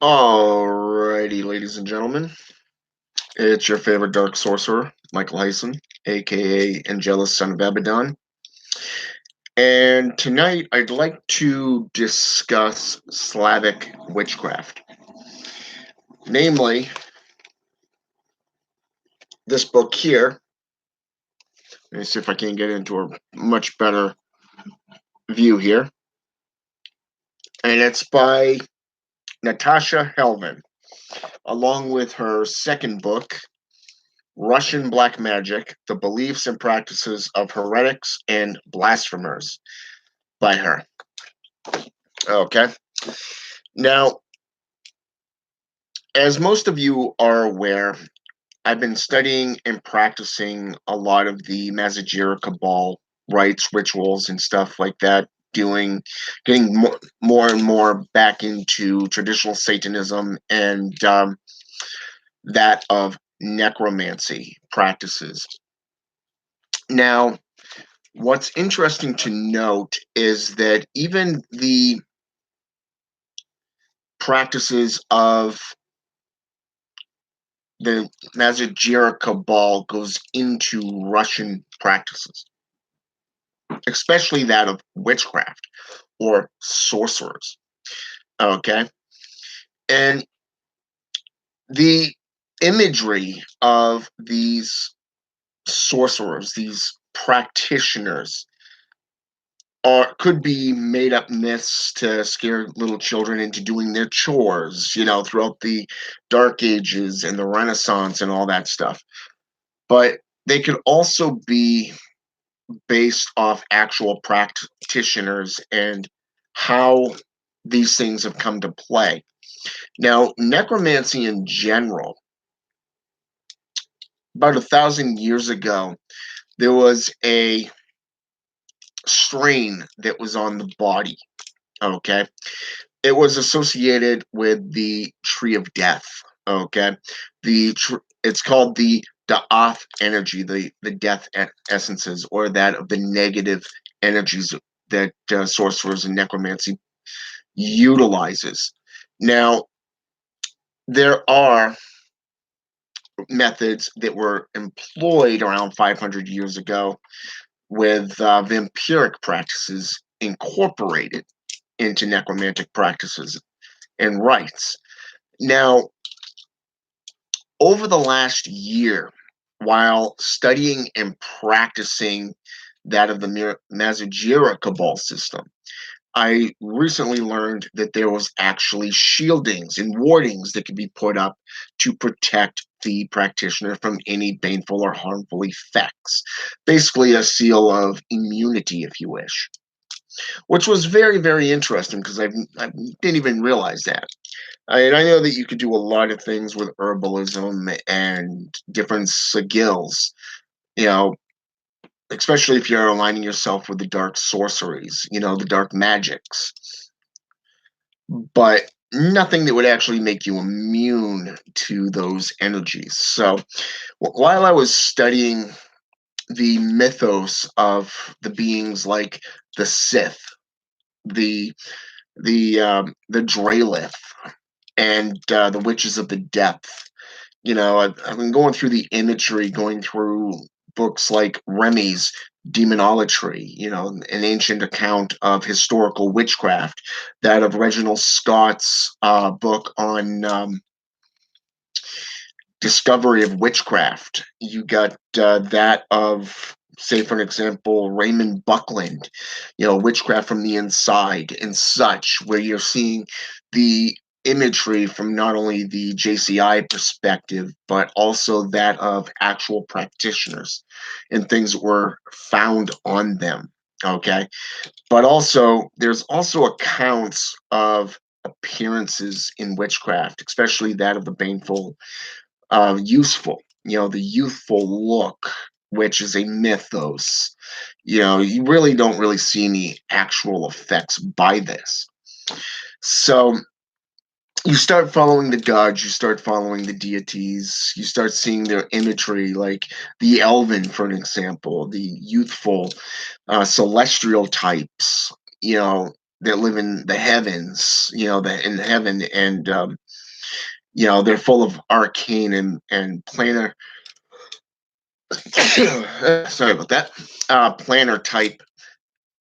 Alrighty, ladies and gentlemen, it's your favorite dark sorcerer, Michael Hyson, aka Angelus, son of Abaddon. And tonight I'd like to discuss Slavic witchcraft. Namely, this book here. Let me see if I can get into a much better view here. And it's by Natasha Helvin, along with her second book, Russian Black Magic, The Beliefs and Practices of Heretics and Blasphemers, by her. Okay. Now, as most of you are aware, I've been studying and practicing a lot of the Mazajira Cabal rites, rituals, and stuff like that, getting more and more back into traditional Satanism and that of necromancy practices. Now, what's interesting to note is that even the practices of the Mazajira Cabal goes into Russian practices, especially that of witchcraft or sorcerers. Okay. And the imagery of these sorcerers, these practitioners, could be made up myths to scare little children into doing their chores, throughout the Dark Ages and the Renaissance and all that stuff. But they could also be based off actual practitioners and how these things have come to play. Now, necromancy in general, about 1,000 years ago, there was a strain that was on the body. Okay. It was associated with the tree of death. Okay. It's called the Da'ath energy, the death essences, or that of the negative energies that sorcerers and necromancy utilizes. Now, there are methods that were employed around 500 years ago with vampiric practices incorporated into necromantic practices and rites. Now, over the last year, while studying and practicing that of the Mazajira Cabal system, I recently learned that there was actually shieldings and wardings that could be put up to protect the practitioner from any baneful or harmful effects. Basically, a seal of immunity, if you wish, which was very, very interesting because I didn't even realize that. And I know that you could do a lot of things with herbalism and different sigils, you know, especially if you're aligning yourself with the dark sorceries, the dark magics, but nothing that would actually make you immune to those energies. So while I was studying the mythos of the beings like the Sith, the Dralith, and the Witches of the Depth, I've been going through the imagery, going through books like Remy's Demonolatry, an ancient account of historical witchcraft, that of Reginald Scott's book on discovery of witchcraft. You got that of, say, for an example, Raymond Buckland, Witchcraft from the Inside and such, where you're seeing the imagery from not only the JCI perspective, but also that of actual practitioners and things that were found on them. Okay. But also, there's also accounts of appearances in witchcraft, especially that of the baneful, useful, the youthful look, which is a mythos. You really don't really see any actual effects by this. So you start following the gods, you start following the deities, you start seeing their imagery, like the elven, for an example, the youthful, celestial types, that live in the heavens, that in heaven, and They're full of arcane and planar sorry about that. Planner type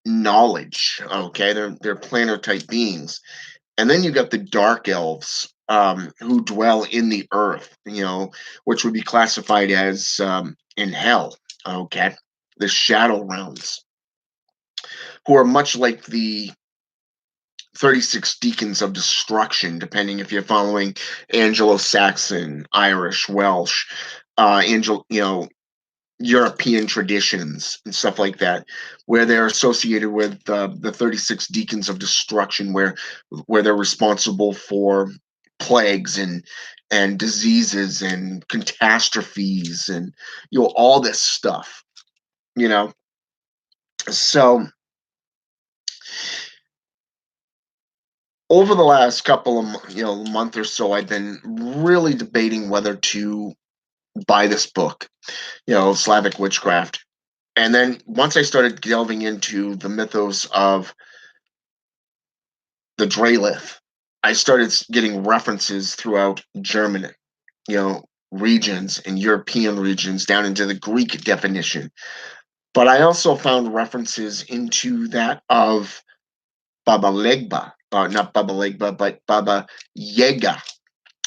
knowledge. Okay, they're planner type beings. And then you got the dark elves, who dwell in the earth, which would be classified as in hell. Okay, the shadow realms, who are much like the 36 deacons of destruction, depending if you're following Anglo-Saxon, Irish, Welsh, Angel, European traditions and stuff like that, where they're associated with the 36 deacons of destruction, where they're responsible for plagues and diseases and catastrophes and all this stuff. You know, so over the last couple of month or so, I've been really debating whether to buy this book, Slavic Witchcraft. And then once I started delving into the mythos of the Drelith, I started getting references throughout German, you know, regions and European regions down into the Greek definition. But I also found references into that of Baba Legba, not Baba Legba, but Baba Yaga,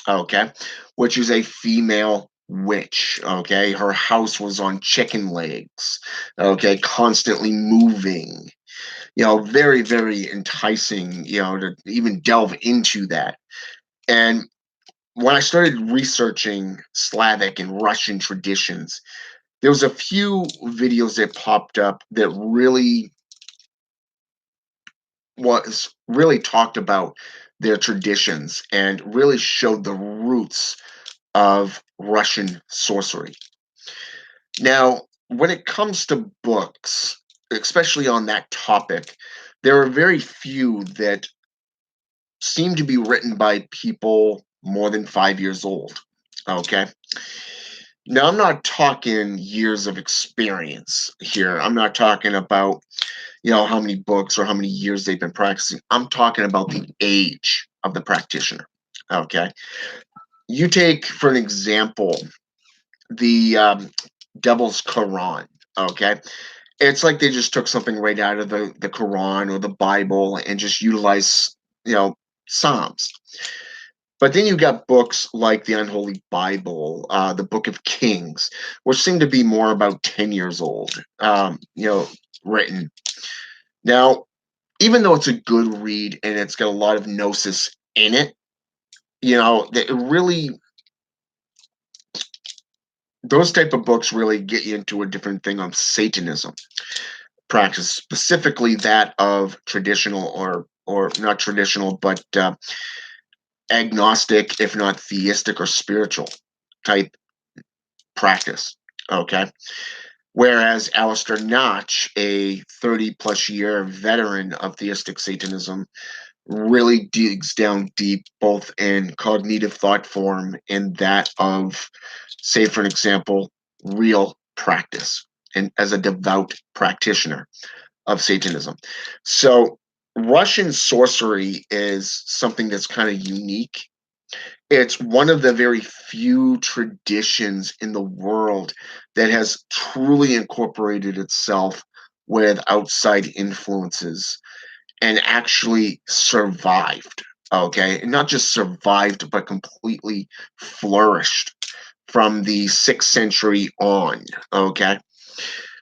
okay, which is a female witch, okay? Her house was on chicken legs, okay, constantly moving, very, very enticing, to even delve into that. And when I started researching Slavic and Russian traditions, there was a few videos that popped up that really talked about their traditions and really showed the roots of Russian sorcery. Now, when it comes to books, especially on that topic, there are very few that seem to be written by people more than 5 years old. Okay. Now, I'm not talking years of experience here. I'm not talking about, how many books or how many years they've been practicing. I'm talking about the age of the practitioner. Okay. You take, for an example, the Devil's Quran. Okay. It's like they just took something right out of the Quran or the Bible and just utilized, Psalms. But then you got books like the Unholy Bible, the Book of Kings, which seem to be more about 10 years old, written. Now, even though it's a good read and it's got a lot of gnosis in it, it really, those type of books really get you into a different thing on Satanism practice, specifically that of traditional or not traditional, but agnostic, if not theistic or spiritual type practice. Okay. Whereas Alistair Notch, a 30 plus year veteran of theistic Satanism, really digs down deep both in cognitive thought form and that of, say, for an example, real practice and as a devout practitioner of Satanism. So Russian sorcery is something that's kind of unique. It's one of the very few traditions in the world that has truly incorporated itself with outside influences and actually survived. Okay. And not just survived, but completely flourished from the 6th century on. Okay.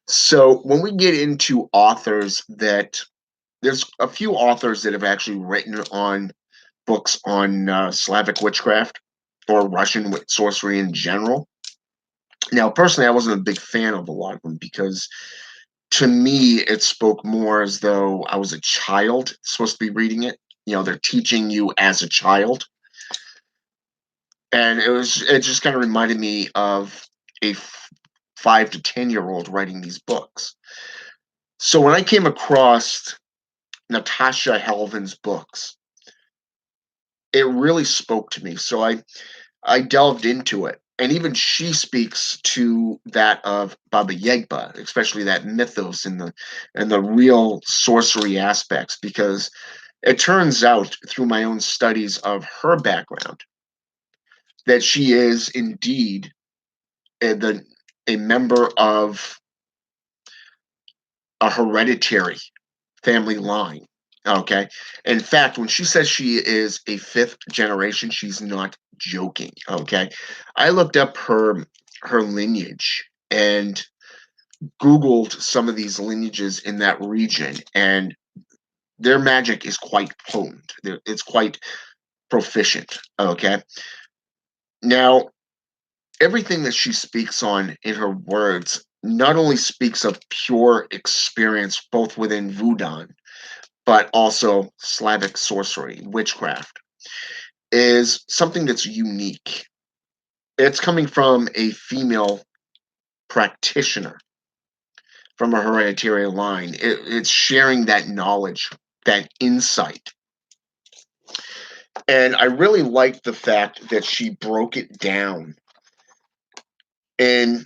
So when we get into authors there's a few authors that have actually written on books on Slavic witchcraft or Russian sorcery in general. Now, personally, I wasn't a big fan of a lot of them because to me, it spoke more as though I was a child supposed to be reading it. They're teaching you as a child. And it just kind of reminded me of a 5 to 10 year old writing these books. So when I came across Natasha Helvin's books, it really spoke to me. So I delved into it. And even she speaks to that of Baba Yaga, especially that mythos and the real sorcery aspects, because it turns out through my own studies of her background that she is indeed a member of a hereditary family line. Okay. In fact, when she says she is a fifth generation, she's not joking. Okay. I looked up her lineage and Googled some of these lineages in that region, and their magic is quite potent. It's quite proficient. Okay. Now, everything that she speaks on in her words not only speaks of pure experience both within Voodoo, but also Slavic sorcery, witchcraft, is something that's unique. It's coming from a female practitioner from a hereditary line. It's sharing that knowledge, that insight. And I really like the fact that she broke it down in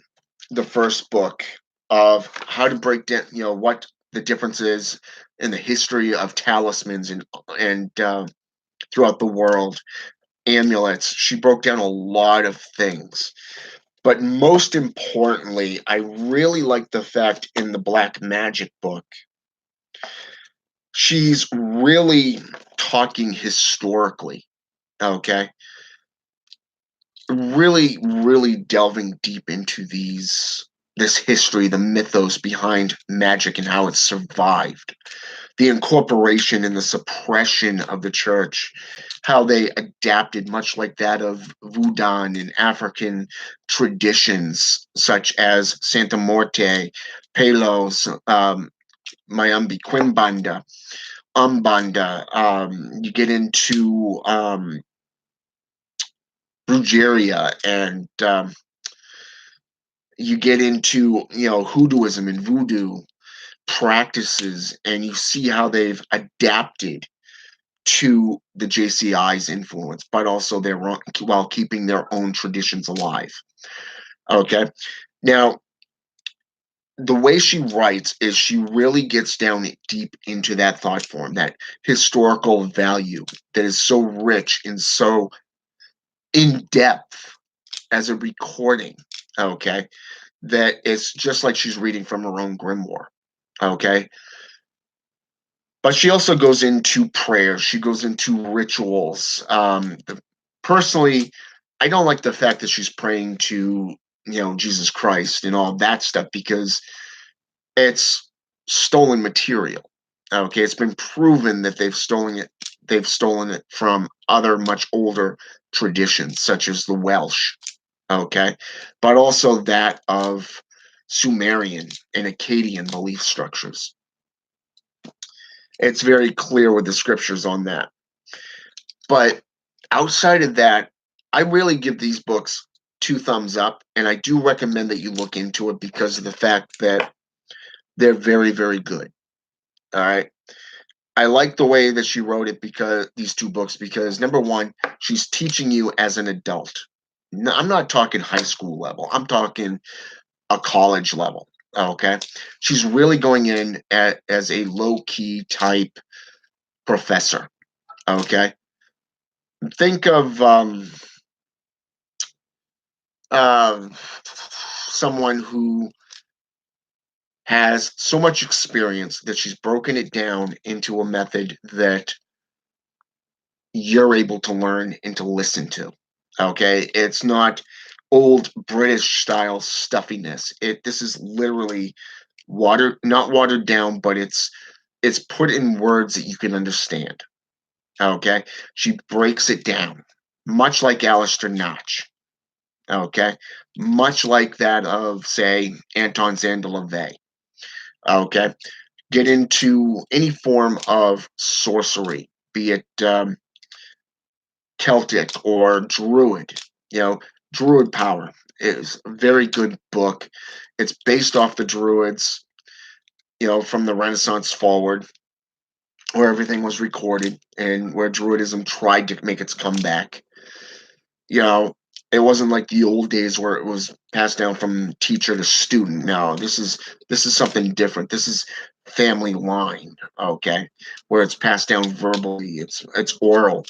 the first book of how to break down, what the difference is in the history of talismans and throughout the world, amulets. She broke down a lot of things. But most importantly, I really like the fact in the Black Magic book, she's really talking historically, okay? Really, really delving deep into this history, the mythos behind magic and how it survived, the incorporation and the suppression of the church, how they adapted, much like that of Voodoo and African traditions, such as Santa Morte, Palos, Mayambi Quimbanda, Umbanda. You get into Brujeria, and you get into hoodooism and voodoo practices, and you see how they've adapted to the JCI's influence, but also their own, while keeping their own traditions alive. Okay, now the way she writes is she really gets down deep into that thought form, that historical value that is so rich and so in depth as a recording. Okay, that it's just like she's reading from her own grimoire. Okay, but she also goes into prayer. She goes into rituals. Personally, I don't like the fact that she's praying to Jesus Christ and all that stuff, because it's stolen material. Okay, it's been proven that they've stolen it. They've stolen it from other much older traditions, such as the Welsh. Okay, but also that of Sumerian and Akkadian belief structures. It's very clear with the scriptures on that. But outside of that, I really give these books two thumbs up, and I do recommend that you look into it because of the fact that they're very, very good. All right. I like the way that she wrote it, because these two books, because number one, she's teaching you as an adult. No, I'm not talking high school level. I'm talking a college level. Okay. She's really going in as a low key type professor. Okay. Think of uh, someone who has so much experience that she's broken it down into a method that you're able to learn and to listen to. Okay, it's not old British style stuffiness. This is literally not watered down, but it's put in words that you can understand. Okay, she breaks it down, much like Alistair Notch. Okay, much like that of, say, Anton Zandalove. Okay, get into any form of sorcery, be it Celtic or Druid. You know, Druid Power is a very good book. It's based off the Druids, from the Renaissance forward, where everything was recorded and where Druidism tried to make its comeback. You know, it wasn't like the old days where it was passed down from teacher to student. No, this is something different. This is family line, okay, where it's passed down verbally. It's oral,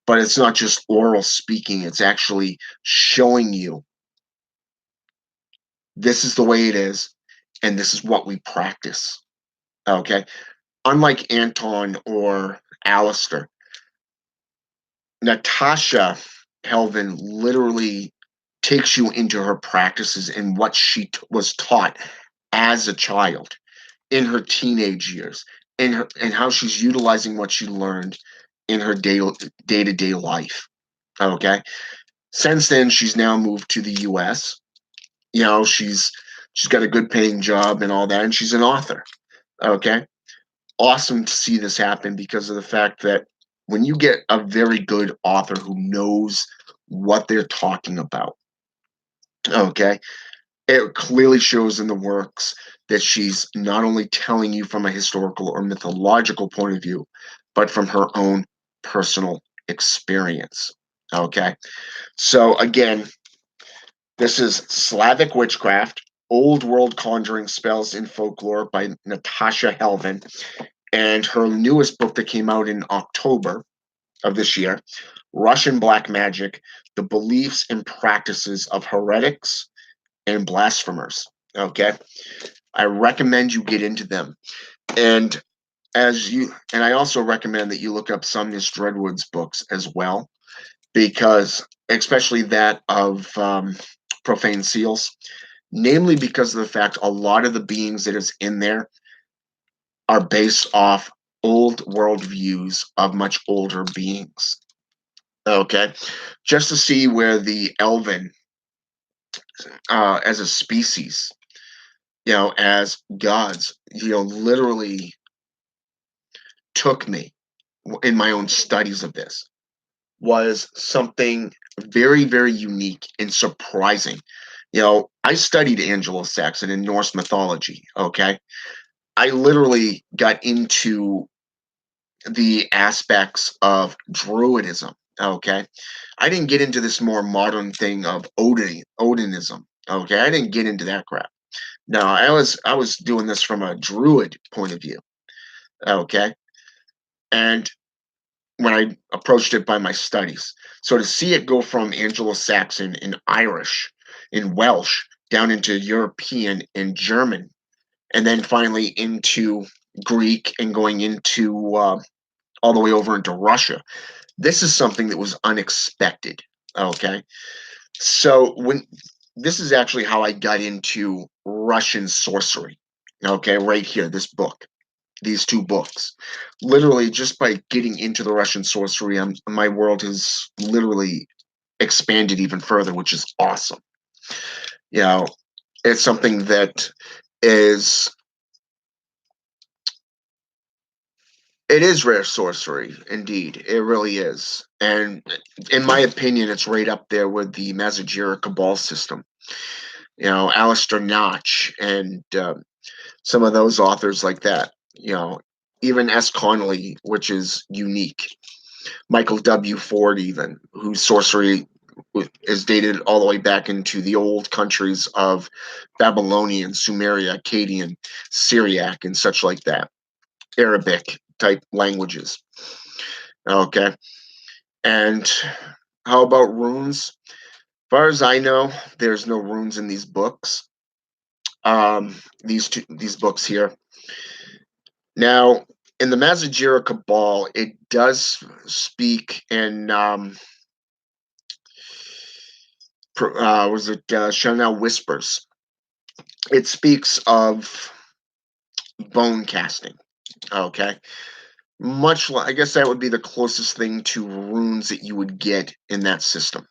but it's not just oral speaking, it's actually showing you this is the way it is, and this is what we practice. Okay. Unlike Anton or Alistair, Natasha Helvin literally takes you into her practices and what she was taught as a child in her teenage years, in her and how she's utilizing what she learned in her day-to-day life. Okay. Since then, she's now moved to the US. She's got a good paying job and all that, and she's an author. Okay. Awesome to see this happen because of the fact that when you get a very good author who knows what they're talking about, okay, it clearly shows in the works that she's not only telling you from a historical or mythological point of view, but from her own personal experience. Okay. So again, this is Slavic Witchcraft, Old World Conjuring Spells in Folklore by Natasha Helvin. And her newest book that came out in October of this year, Russian Black Magic, The Beliefs and Practices of Heretics and Blasphemers. Okay. I recommend you get into them. And I also recommend that you look up Sumnus Dreadwood's books as well, because especially that of Profane Seals, namely because of the fact a lot of the beings that is in there are based off old world views of much older beings. Okay, just to see where the elven, as a species, as gods, literally took me in my own studies of this was something very, very unique and surprising. I studied Anglo-Saxon and Norse mythology. Okay, I literally got into the aspects of druidism. Okay, I didn't get into this more modern thing of Odinism. Okay, I didn't get into that crap. No, I was doing this from a druid point of view. Okay, and when I approached it by my studies, so to see it go from Anglo-Saxon and Irish and Welsh down into European and German, and then finally into Greek and going into all the way over into Russia. This is something that was unexpected. Okay. So when this is actually how I got into Russian sorcery. Okay, right here, this book, these two books. Literally, just by getting into the Russian sorcery, my world has literally expanded even further, which is awesome. You know, it's something that is it is rare sorcery, indeed. It really is. And in my opinion, it's right up there with the Mazajira Cabal system. Alistair Notch and some of those authors like that. Even S. Connolly, which is unique. Michael W. Ford, even, whose sorcery is dated all the way back into the old countries of Babylonian, Sumeria, Akkadian, Syriac, and such like that. Arabic type languages. Okay. And how about runes? As far as I know, there's no runes in these books. These books here. Now, in the Mazajira Cabal, it does speak in was it Chanel Whispers? It speaks of bone casting. Okay, much like I guess that would be the closest thing to runes that you would get in that system.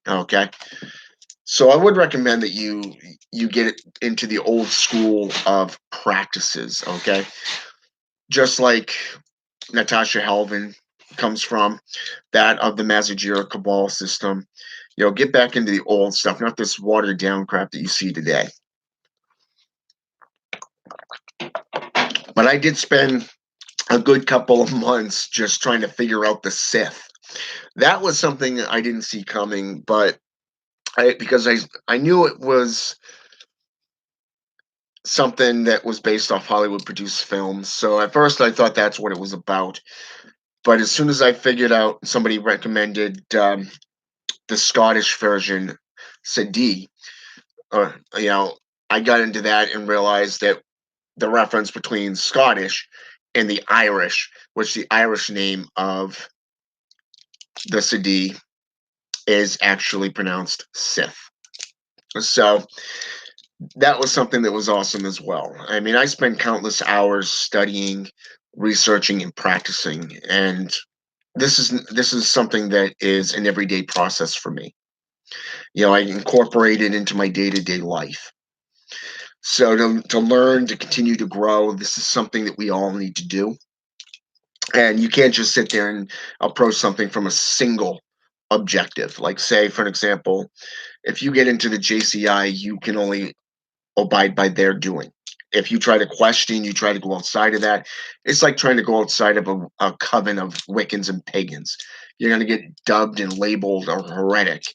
Okay, so I would recommend that you get it into the old school of practices. Okay, just like Natasha Helvin comes from, that of the Mazajira Cabal system. Get back into the old stuff, not this watered down crap that you see today. But I did spend a good couple of months just trying to figure out the Sith. That was something that I didn't see coming, but because I knew it was something that was based off Hollywood produced films. So at first I thought that's what it was about. But as soon as I figured out, somebody recommended the Scottish version, CD, you know, I got into that and realized that the reference between Scottish and the Irish, which the Irish name of the CD is actually pronounced Sith. So that was something that was awesome as well. I mean, I spent countless hours studying, researching, and practicing, and this is something that is an everyday process for me. I incorporate it into my day-to-day life. So to learn, to continue to grow, this is something that we all need to do. And you can't just sit there and approach something from a single objective. Like, say, for an example, if you get into the JCI, you can only abide by their doing. If you try to question, you try to go outside of that, it's like trying to go outside of a coven of Wiccans and pagans. You're going to get dubbed and labeled a heretic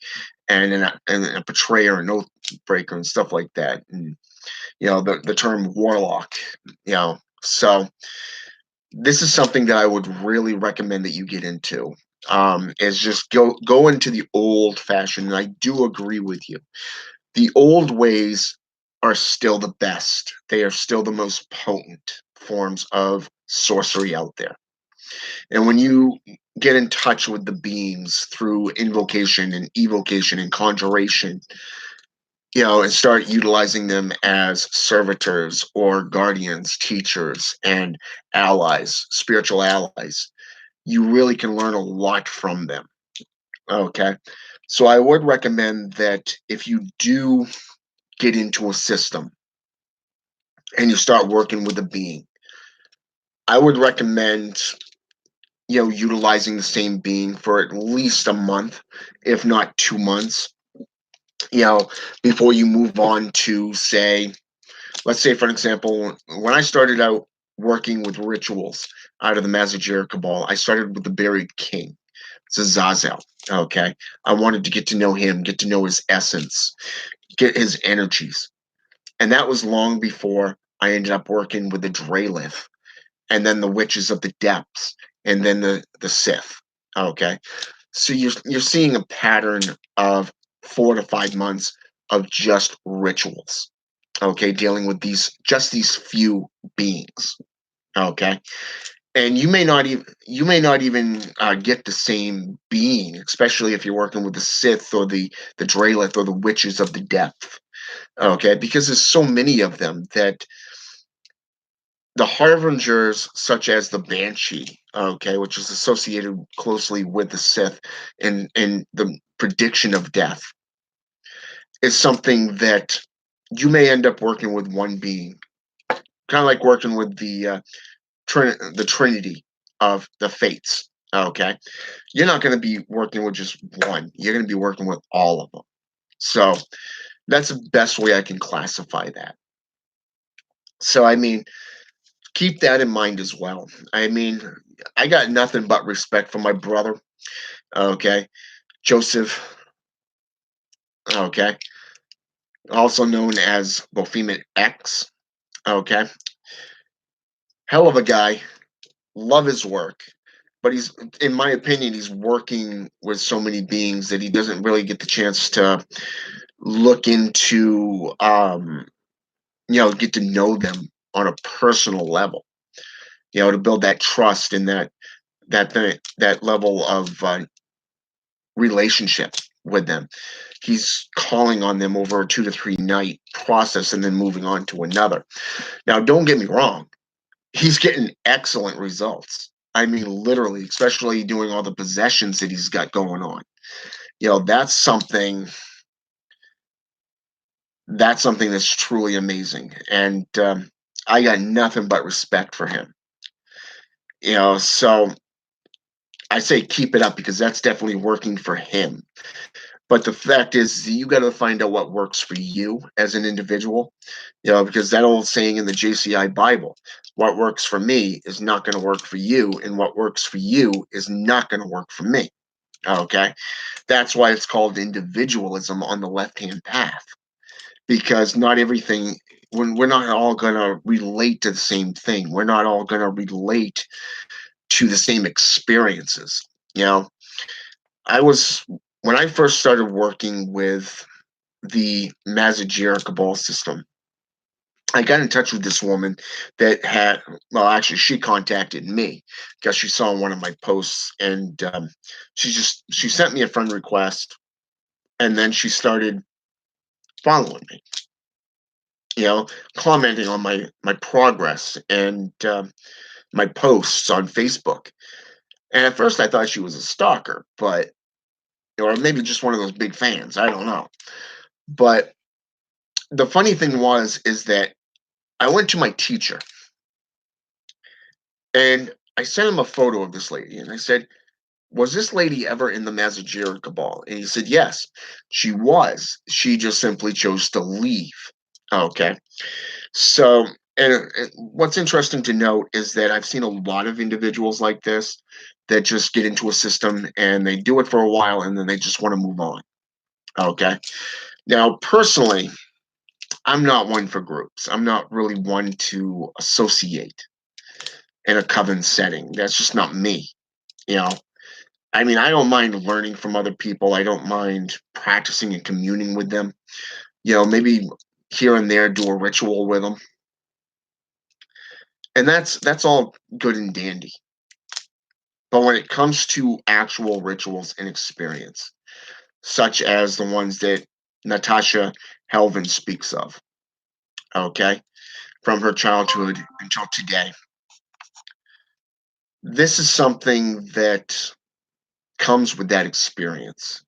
and a betrayer and oath breaker and stuff like that. And, the term warlock, so this is something that I would really recommend that you get into. Is just go into the old fashioned. And I do agree with you. The old ways are still the best. They are still the most potent forms of sorcery out there. And when you get in touch with the beings through invocation and evocation and conjuration, and start utilizing them as servitors or guardians, teachers, and allies, spiritual allies, you really can learn a lot from them. Okay. So I would recommend that if you do get into a system and you start working with a being, I would recommend, utilizing the same being for at least a month, if not 2 months, you know, before you move on to, say, let's say, for example, when I started out working with rituals out of the Mazajir Cabal, I started with the Buried King, Zazazel. Okay. I wanted to get to know him, get to know his essence, get his energies. And that was long before I ended up working with the Drelith and then the Witches of the Depths and then the Sith. Okay. So you're seeing a pattern of 4 to 5 months of just rituals. Okay, dealing with these few beings. Okay, and you may not even get the same being, especially if you're working with the Sith or the Drelith or the Witches of the Depth. Okay, because there's so many of them that the harbingers, such as the Banshee, okay, which is associated closely with the Sith and the prediction of death, is something that you may end up working with one being, kind of like working with the Trinity of the Fates. Okay, you're not going to be working with just one. You're going to be working with all of them. So that's the best way I can classify that. So I mean, keep that in mind as well. I mean, I got nothing but respect for my brother. Okay, Joseph. Okay, also known as Bophemet X. Okay, hell of a guy. Love his work, but in my opinion, he's working with so many beings that he doesn't really get the chance to look into, get to know them on a personal level, to build that trust and that level of relationship with them. He's calling on them over a 2 to 3 night process and then moving on to another. Now, don't get me wrong, he's getting excellent results. I mean, literally, especially doing all the possessions that he's got going on. That's something that's truly amazing, and I got nothing but respect for him. So I say keep it up because that's definitely working for him. But the fact is, you got to find out what works for you as an individual, because that old saying in the JCI Bible, what works for me is not going to work for you, and what works for you is not going to work for me. Okay. That's why it's called individualism on the left hand path, because not everything, when we're not all going to relate to the same thing, we're not all going to relate to the same experiences. You know, I was when I first started working with the Mazagir Cabal system, I got in touch with this woman that had, well, actually, she contacted me because she saw one of my posts, and she sent me a friend request, and then she started following me, you know, commenting on my progress and my posts on Facebook. And at first, I thought she was a stalker, but or maybe just one of those big fans. I don't know. But the funny thing was is that I went to my teacher and I sent him a photo of this lady, and I said, "Was this lady ever in the Mazagir Cabal?" And he said, "Yes, she was. She just simply chose to leave." Okay. So, and what's interesting to note is that I've seen a lot of individuals like this that just get into a system and they do it for a while and then they just want to move on. Okay. Now, personally, I'm not one for groups. I'm not really one to associate in a coven setting. That's just not me. You know, I mean, I don't mind learning from other people. I don't mind practicing and communing with them. You know, maybe here and there do a ritual with them, and that's all good and dandy. But when it comes to actual rituals and experience, such as the ones that Natasha Helvin speaks of, okay, from her childhood until today, this is something that comes with that experience.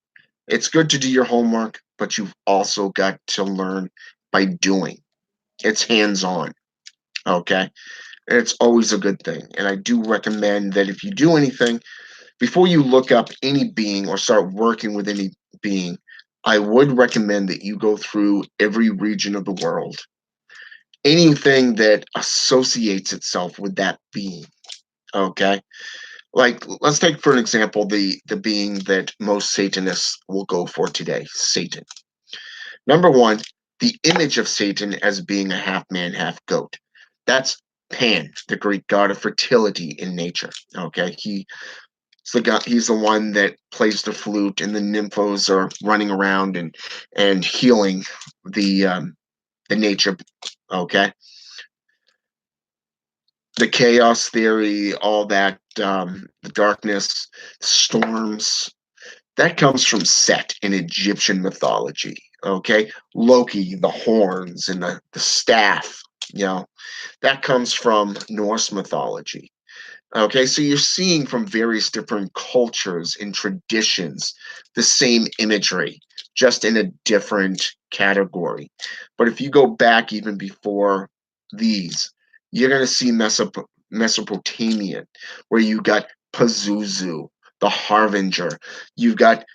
It's good to do your homework, but you've also got to learn by doing. It's hands on, okay? And it's always a good thing. And I do recommend that if you do anything, before you look up any being or start working with any being, I would recommend that you go through every region of the world, anything that associates itself with that being, okay? Like, let's take for an example the being that most Satanists will go for today, Satan. Number one, the image of Satan as being a half man, half goat. That's Pan, the Greek god of fertility in nature. Okay, he's the one that plays the flute, and the nymphos are running around and healing the nature. Okay, the chaos theory, all that, the darkness, storms, that comes from Set in Egyptian mythology. Okay, Loki, the horns and the staff. You know, that comes from Norse mythology. Okay, so you're seeing from various different cultures and traditions the same imagery, just in a different category. But if you go back even before these, you're going to see Mesopotamian, where you got Pazuzu, the Harbinger. You've got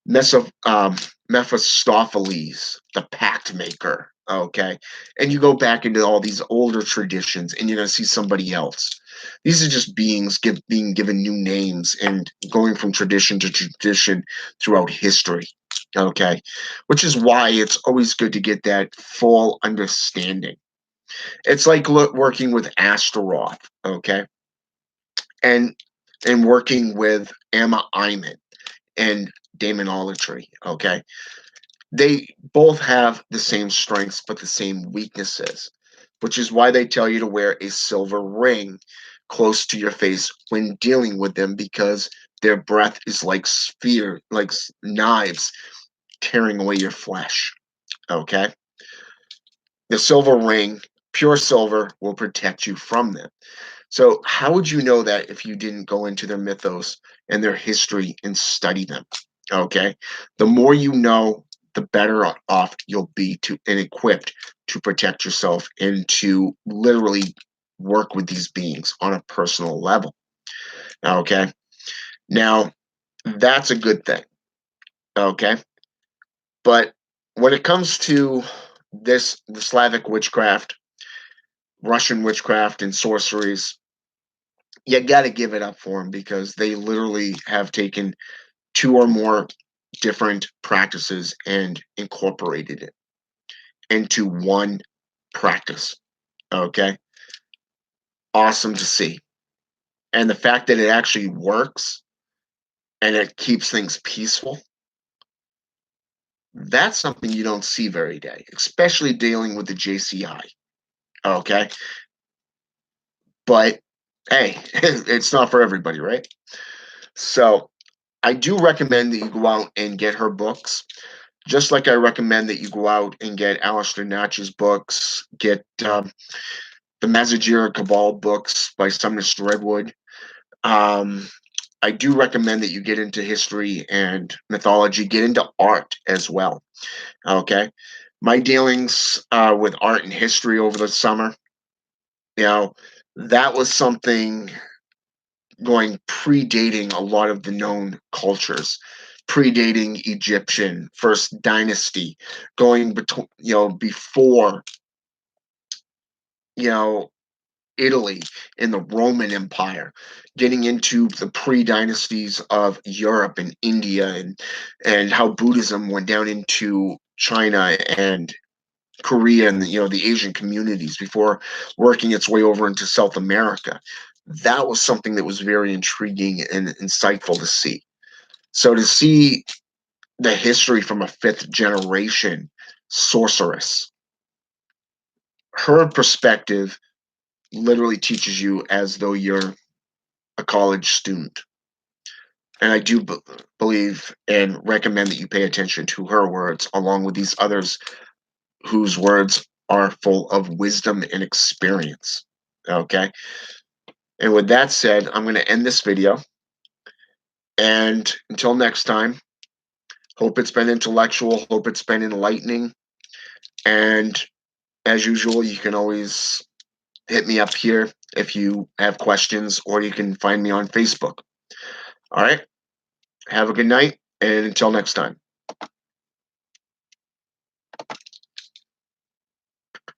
Mephistopheles, the Pact Maker. Okay, and you go back into all these older traditions, and you're going to see somebody else. These are just beings being given new names and going from tradition to tradition throughout history. Okay, which is why it's always good to get that full understanding. It's like working with Astaroth, okay, and working with Amma Iman and demonolatry. Okay, they both have the same strengths but the same weaknesses, which is why they tell you to wear a silver ring close to your face when dealing with them, because their breath is like knives tearing away your flesh. Okay, the silver ring, pure silver, will protect you from them. So how would you know that if you didn't go into their mythos and their history and study them? Okay, the more you know, the better off you'll be to and equipped to protect yourself and to literally work with these beings on a personal level. Okay, now that's a good thing. Okay, but when it comes to the Slavic witchcraft, Russian witchcraft, and sorceries, you got to give it up for them, because they literally have taken two or more different practices and incorporated it into one practice. Okay. Awesome to see. And the fact that it actually works and it keeps things peaceful, that's something you don't see very day, especially dealing with the JCI. Okay. But hey, it's not for everybody, right? So I do recommend that you go out and get her books. Just like I recommend that you go out and get Alistair Natch's books, get the Mazajira Cabal books by Sumner Redwood. Um, I do recommend that you get into history and mythology, get into art as well. Okay. My dealings with art and history over the summer, you know, that was something going predating a lot of the known cultures, predating Egyptian, first dynasty, going between, before, you know, Italy in the Roman Empire, getting into the pre-dynasties of Europe and India, and how Buddhism went down into China and Korea, and the Asian communities before working its way over into South America. That was something that was very intriguing and insightful to see. So to see the history from a fifth generation sorceress, her perspective literally teaches you as though you're a college student. And I do believe and recommend that you pay attention to her words along with these others whose words are full of wisdom and experience. Okay. And with that said, I'm going to end this video. And until next time, hope it's been intellectual, hope it's been enlightening. And as usual, you can always hit me up here if you have questions, or you can find me on Facebook. All right. Have a good night. And until next time.